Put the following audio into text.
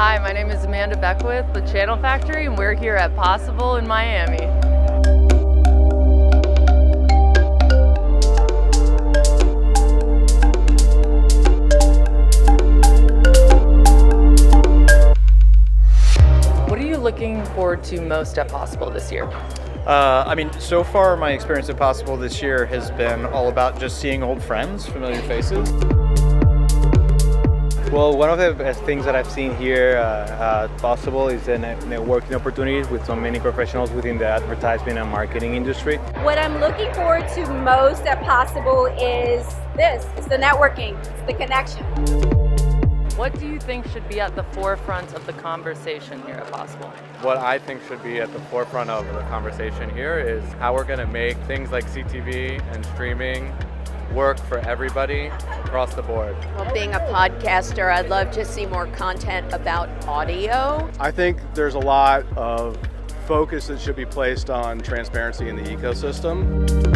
Hi, my name is Amanda Beckwith with Channel Factory, and we're here at Possible in Miami. What are you looking forward to most at Possible this year? So far my experience at Possible this year has been all about just seeing old friends, familiar faces. Well, one of the things that I've seen here at Possible is a networking opportunities with so many professionals within the advertisement and marketing industry. What I'm looking forward to most at Possible is this. It's the networking. It's the connection. What do you think should be at the forefront of the conversation here at Possible? What I think should be at the forefront of the conversation here is how we're going to make things like CTV and streaming work for everybody across the board. Well, being a podcaster, I'd love to see more content about audio. I think there's a lot of focus that should be placed on transparency in the ecosystem.